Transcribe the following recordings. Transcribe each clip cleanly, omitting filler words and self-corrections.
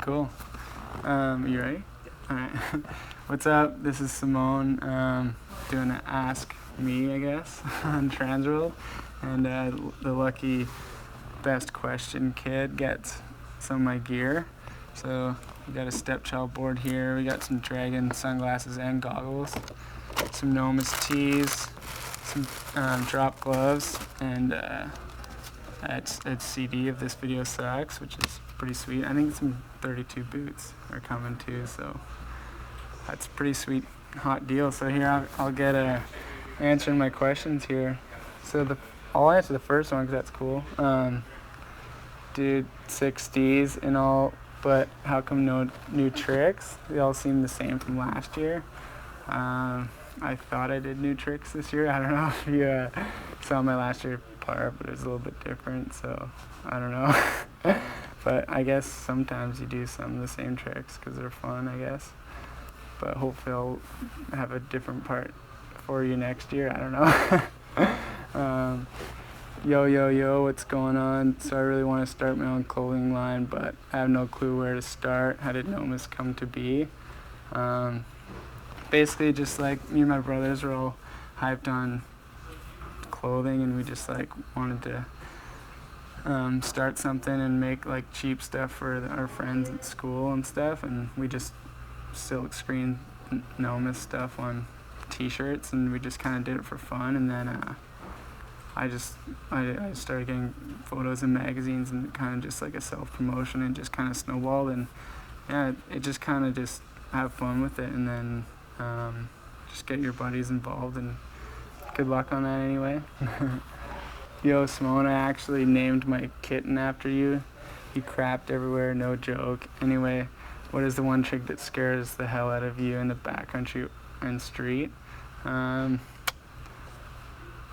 Cool. You ready? All right. What's up? This is Simone. Doing an Ask Me, I guess, on Transworld. And the lucky best question kid gets some of my gear. So we got a stepchild board here. We got some Dragon sunglasses and goggles. Some Nomus tees. Some drop gloves. And it's CD of This Video Sucks, which is pretty sweet. I think some 32 boots are coming too, so that's a pretty sweet hot deal. So here I'll get answering my questions here. So I'll answer the first one because that's cool. Dude, 60s and all, but how come no new tricks? They all seem the same from last year. I thought I did new tricks this year. I don't know if you saw my last year part, but it was a little bit different, so I don't know. But I guess sometimes you do some of the same tricks because they're fun, I guess. But hopefully I'll have a different part for you next year. I don't know. Yo, what's going on? So I really want to start my own clothing line, but I have no clue where to start. How did Nomus come to be? Basically, just like me and my brothers were all hyped on clothing, and we just like wanted to start something and make like cheap stuff for our friends at school and stuff, and we just silk screen Nomus stuff on t-shirts, and we just kind of did it for fun. And then I started getting photos in magazines, and kind of just like a self-promotion, and just kind of snowballed. And yeah, it just kind of just have fun with it, and then just get your buddies involved, and good luck on that anyway. Yo, Simone, I actually named my kitten after you. He crapped everywhere, no joke. Anyway, what is the one trick that scares the hell out of you in the backcountry and street? I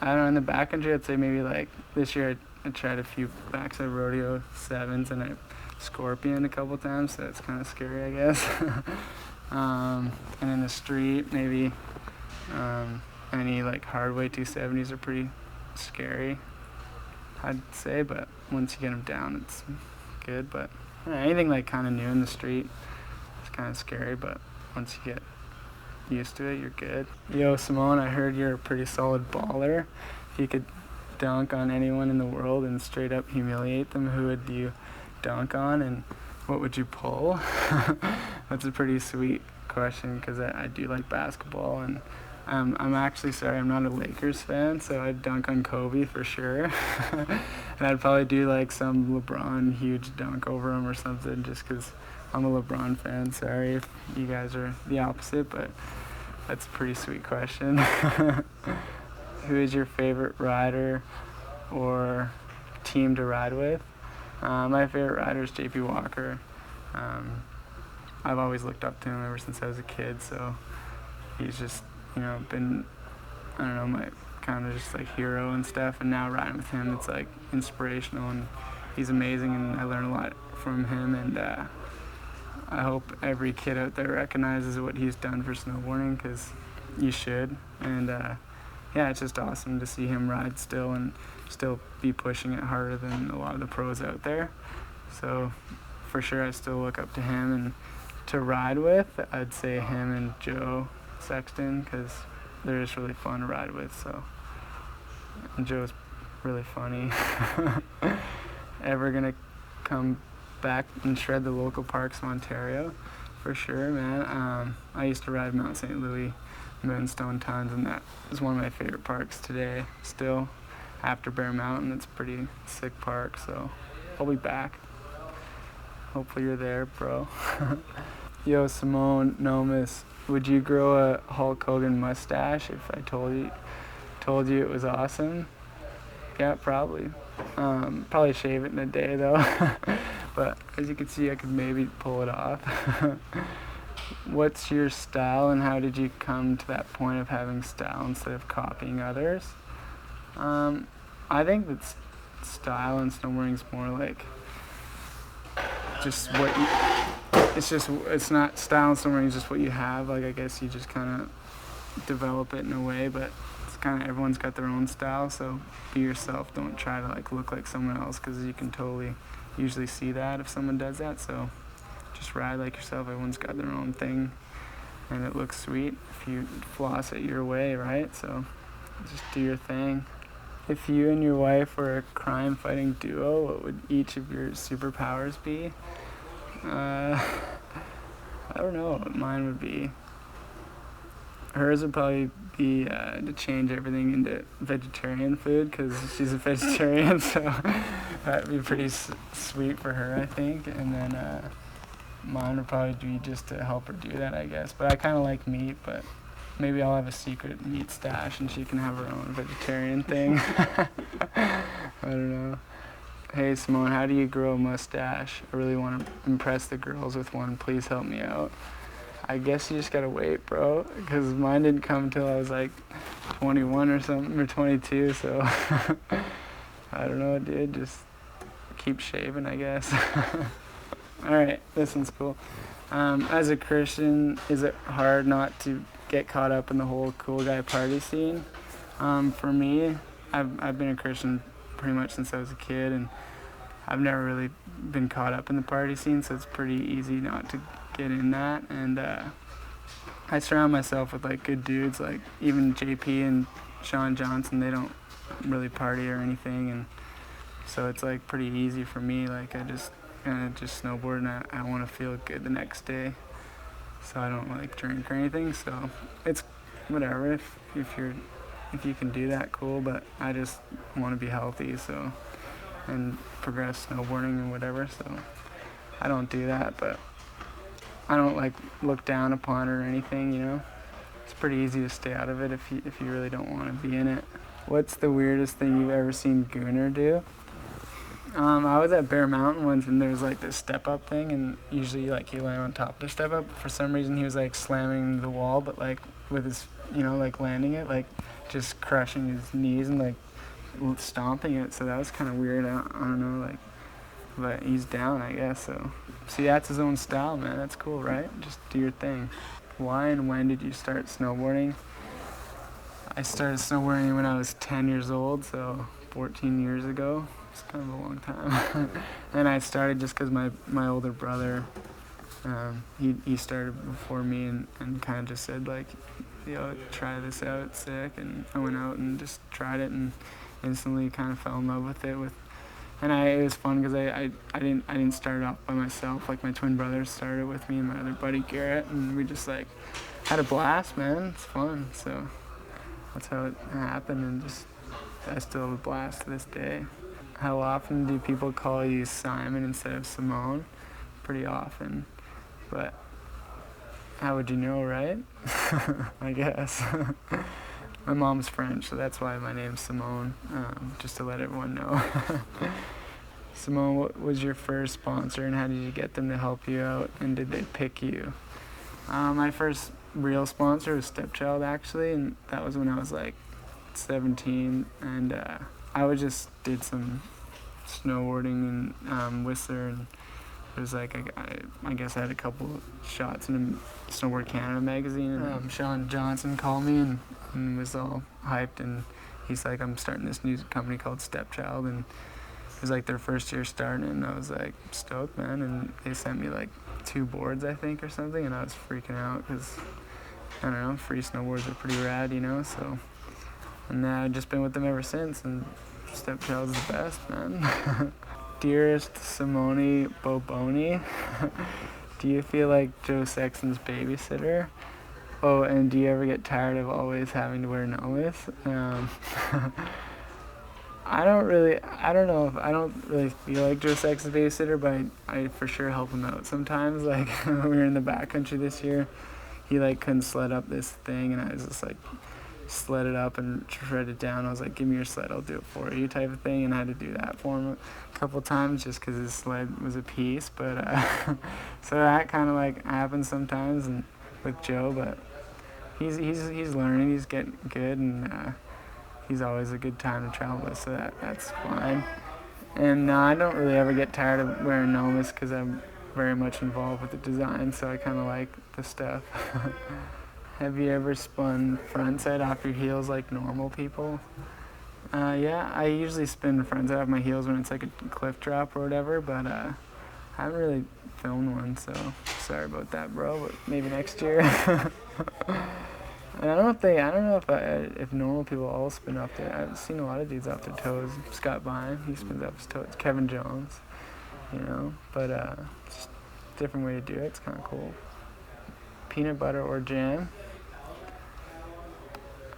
don't know, in the backcountry, I'd say maybe like this year I tried a few backside rodeo 7s, and I scorpion a couple times, so that's kind of scary, I guess. And in the street, maybe any like hardway 270s are pretty scary, I'd say, but once you get them down, it's good. But anything like kind of new in the street, it's kind of scary, but once you get used to it, you're good. Yo, Simone, I heard you're a pretty solid baller. If you could dunk on anyone in the world and straight up humiliate them, who would you dunk on, and what would you pull? That's a pretty sweet question because I do like basketball, and I'm actually sorry, I'm not a Lakers fan, so I'd dunk on Kobe for sure. And I'd probably do like some LeBron huge dunk over him or something, just because I'm a LeBron fan. Sorry if you guys are the opposite, but that's a pretty sweet question. Who is your favorite rider or team to ride with? My favorite rider is JP Walker. I've always looked up to him ever since I was a kid, so he's just, been, I don't know, my kind of just like hero and stuff, and now riding with him, it's like inspirational, and he's amazing, and I learn a lot from him, and I hope every kid out there recognizes what he's done for snowboarding, because you should. And yeah, it's just awesome to see him ride still, and still be pushing it harder than a lot of the pros out there. So for sure I still look up to him, and to ride with, I'd say him and Joe Sexton, because they're just really fun to ride with. So, and Joe's really funny. Ever gonna come back and shred the local parks in Ontario? For sure, man. I used to ride Mount St. Louis Moonstone tons, and that is one of my favorite parks today still, after Bear Mountain. It's a pretty sick park, so I'll be back. Hopefully you're there, bro. Yo, Simone, Nomus, would you grow a Hulk Hogan mustache if I told you it was awesome? Yeah, probably. Probably shave it in a day though. But as you can see, I could maybe pull it off. What's your style, and how did you come to that point of having style instead of copying others? I think that style in snowboarding is more like just what you, it's not style in snowboarding, it's just what you have. Like, I guess you just kind of develop it in a way, but it's kind of, everyone's got their own style, so be yourself. Don't try to like look like someone else, because you can totally usually see that if someone does that. So just ride like yourself. Everyone's got their own thing, and it looks sweet if you floss it your way, right? So just do your thing. If you and your wife were a crime-fighting duo, what would each of your superpowers be? I don't know what mine would be. Hers would probably be to change everything into vegetarian food, because she's a vegetarian, so that'd be pretty sweet for her, I think. And then mine would probably be just to help her do that, I guess. But I kind of like meat, but maybe I'll have a secret meat stash and she can have her own vegetarian thing. I don't know. Hey Simone, how do you grow a mustache? I really want to impress the girls with one. Please help me out. I guess you just gotta wait, bro, because mine didn't come until I was like 21 or something, or 22, so I don't know, dude, just keep shaving, I guess. Alright, this one's cool. As a Christian, is it hard not to get caught up in the whole cool guy party scene? For me, I've been a Christian pretty much since I was a kid, and I've never really been caught up in the party scene, so it's pretty easy not to get in that. And I surround myself with like good dudes, like even JP and Sean Johnson. They don't really party or anything, and so it's like pretty easy for me. Like I just kind of just snowboard, and I want to feel good the next day, so I don't like drink or anything. So it's whatever, if you can do that, cool, but I just want to be healthy, so, and progress snowboarding and whatever, so I don't do that. But I don't like look down upon it or anything, you know. It's pretty easy to stay out of it if you really don't want to be in it. What's the weirdest thing you've ever seen Gunnar do? I was at Bear Mountain once, and there was like this step up thing, and usually like you land on top of the step up. For some reason he was like slamming the wall, but like with his, you know, like landing it, like just crushing his knees and like stomping it. So that was kind of weird. I don't know, like, but he's down, I guess. So see, that's his own style, man. That's cool, right? Just do your thing. Why and when did you start snowboarding? I started snowboarding when I was 10 years old, so 14 years ago. It's kind of a long time. And I started just because my older brother, he started before me, and kind of just said like, yo, try this out, it's sick. And I went out and just tried it, and instantly kind of fell in love with it. And it was fun because I didn't start off by myself. Like my twin brothers started with me and my other buddy Garrett, and we just like had a blast, man. It's fun. So that's how it happened, and just I still have a blast to this day. How often do people call you Simon instead of Simone? Pretty often, but how would you know, right? I guess. My mom's French, so that's why my name's Simone, just to let everyone know. Simone, what was your first sponsor, and how did you get them to help you out, and did they pick you? My first real sponsor was Stepchild, actually, and that was when I was like 17, and I just did some snowboarding in Whistler, and it was like I guess I had a couple shots in a Snowboard Canada magazine, and Sean Johnson called me and was all hyped, and he's like, I'm starting this new company called Stepchild, and it was like their first year starting, and I was like stoked, man. And they sent me like 2 boards, I think, or something, and I was freaking out because I don't know, free snowboards are pretty rad, you know. So, and I've just been with them ever since, and Stepchild's the best, man. Dearest Simone Boboni, do you feel like Joe Sexton's babysitter? Oh, and do you ever get tired of always having to wear novice? I don't really feel like Joe Sexton's babysitter, but I for sure help him out sometimes. Like when we were in the backcountry this year, he like couldn't sled up this thing, and I was just like sled it up and shred it down. I was like, give me your sled, I'll do it for you, type of thing. And I had to do that for him a couple times just because his sled was a piece. But so that kind of like happens sometimes and with Joe, but he's learning, he's getting good, and he's always a good time to travel with, so that's fine. And I don't really ever get tired of wearing novice because I'm very much involved with the design, so I kind of like the stuff. Have you ever spun frontside off your heels like normal people? Yeah, I usually spin frontside off my heels when it's like a cliff drop or whatever, but I haven't really filmed one, so sorry about that, bro. But maybe next year. And I don't know if normal people all spin up their. I've seen a lot of dudes off their toes. Scott Vine, he spins up his toes. Kevin Jones, but just a different way to do it. It's kind of cool. Peanut butter or jam.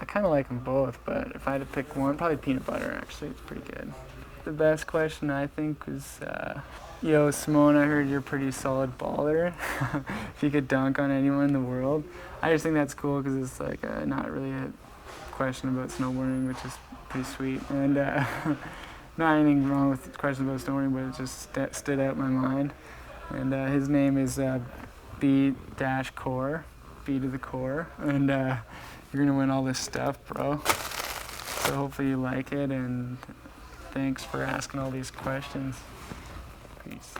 I kind of like them both, but if I had to pick one, probably peanut butter. Actually, it's pretty good. The best question I think was, yo, Simone, I heard you're a pretty solid baller. If you could dunk on anyone in the world. I just think that's cool because it's like not really a question about snowboarding, which is pretty sweet. And not anything wrong with questions about snowboarding, but it just stood out in my mind. And his name is B-Core, B to the core. And you're going to win all this stuff, bro. So hopefully you like it, and thanks for asking all these questions. Peace.